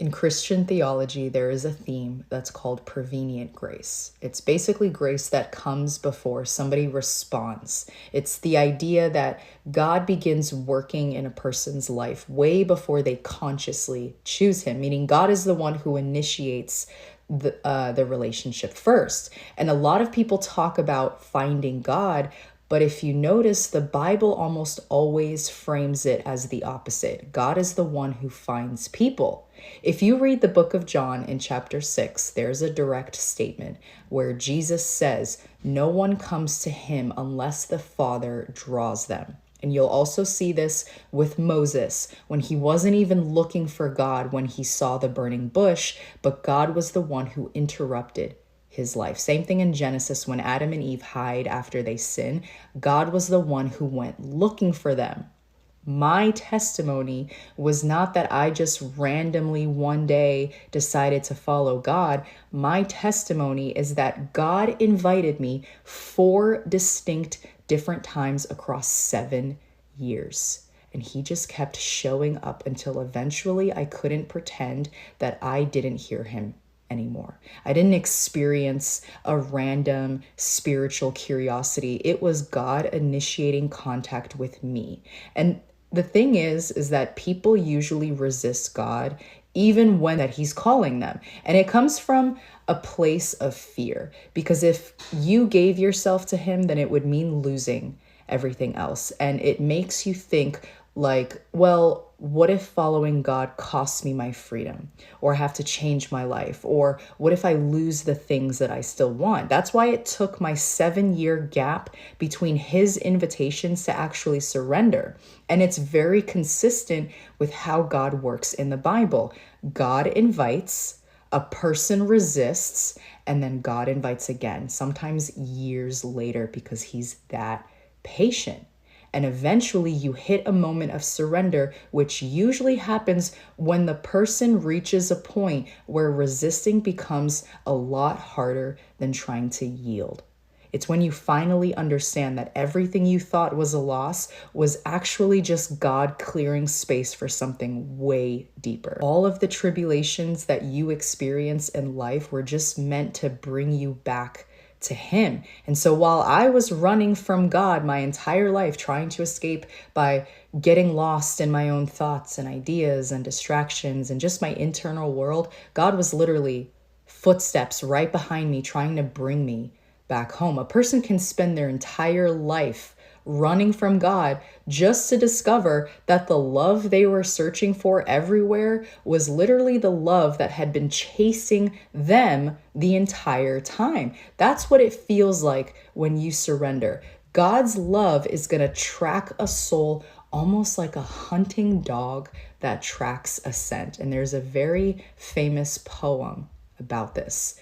In Christian theology, there is a theme that's called prevenient grace. It's basically grace that comes before somebody responds. It's the idea that God begins working in a person's life way before they consciously choose Him, meaning God is the one who initiates the relationship first. And a lot of people talk about finding God, but if you notice, the Bible almost always frames it as the opposite. God is the one who finds people. If you read the book of John in chapter 6, there's a direct statement where Jesus says, "No one comes to him unless the Father draws them." And you'll also see this with Moses when he wasn't even looking for God when he saw the burning bush, but God was the one who interrupted his life. Same thing in Genesis when Adam and Eve hide after they sin. God was the one who went looking for them. My testimony was not that I just randomly one day decided to follow God. My testimony is that God invited me 4 distinct different times across 7 years. And he just kept showing up until eventually I couldn't pretend that I didn't hear him anymore. I didn't experience a random spiritual curiosity. It was God initiating contact with me. And the thing is that people usually resist God even when that he's calling them. And it comes from a place of fear, because if you gave yourself to him, then it would mean losing everything else. And it makes you think like, well, what if following God costs me my freedom, or have to change my life? Or what if I lose the things that I still want? That's why it took my 7-year gap between his invitations to actually surrender. And it's very consistent with how God works in the Bible. God invites, a person resists, and then God invites again, sometimes years later, because he's that patient. And eventually you hit a moment of surrender, which usually happens when the person reaches a point where resisting becomes a lot harder than trying to yield. It's when you finally understand that everything you thought was a loss was actually just God clearing space for something way deeper. All of the tribulations that you experience in life were just meant to bring you back to him. And so while I was running from God my entire life, trying to escape by getting lost in my own thoughts and ideas and distractions and just my internal world, God was literally footsteps right behind me, trying to bring me back home. A person can spend their entire life running from God just to discover that the love they were searching for everywhere was literally the love that had been chasing them the entire time. That's what it feels like when you surrender. God's love is going to track a soul almost like a hunting dog that tracks a scent. And there's a very famous poem about this.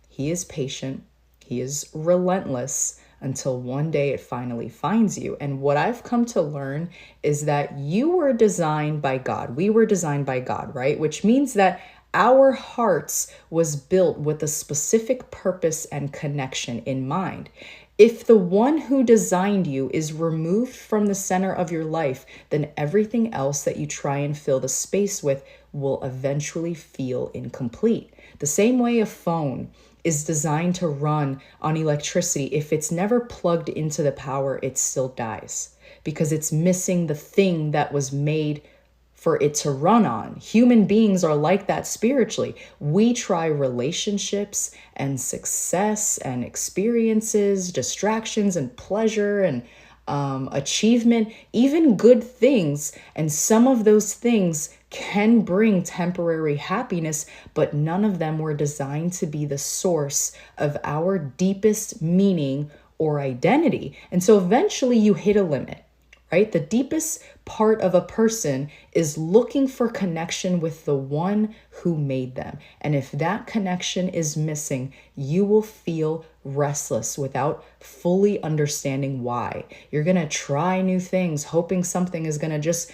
He is patient. He is relentless until one day it finally finds you. And what I've come to learn is that you were designed by God. We were designed by God, right? Which means that our hearts was built with a specific purpose and connection in mind. If the one who designed you is removed from the center of your life, then everything else that you try and fill the space with will eventually feel incomplete. The same way a phone is designed to run on electricity. If it's never plugged into the power, it still dies because it's missing the thing that was made for it to run on. Human beings are like that spiritually. We try relationships and success and experiences, distractions and pleasure and achievement, even good things. And some of those things can bring temporary happiness, but none of them were designed to be the source of our deepest meaning or identity. And so eventually you hit a limit, right? The deepest part of a person is looking for connection with the one who made them. And if that connection is missing, you will feel restless without fully understanding why. You're going to try new things, hoping something is going to just,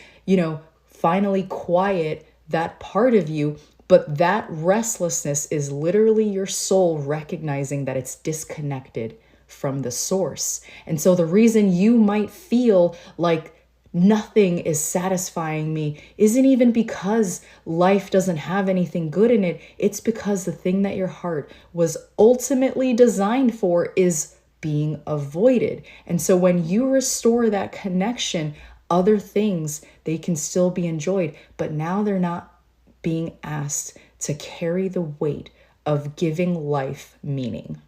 finally quiet that part of you. But that restlessness is literally your soul recognizing that it's disconnected from the source. And so the reason you might feel like nothing is satisfying me isn't even because life doesn't have anything good in it. It's because the thing that your heart was ultimately designed for is being avoided. And so when you restore that connection, other things, they can still be enjoyed, but now they're not being asked to carry the weight of giving life meaning.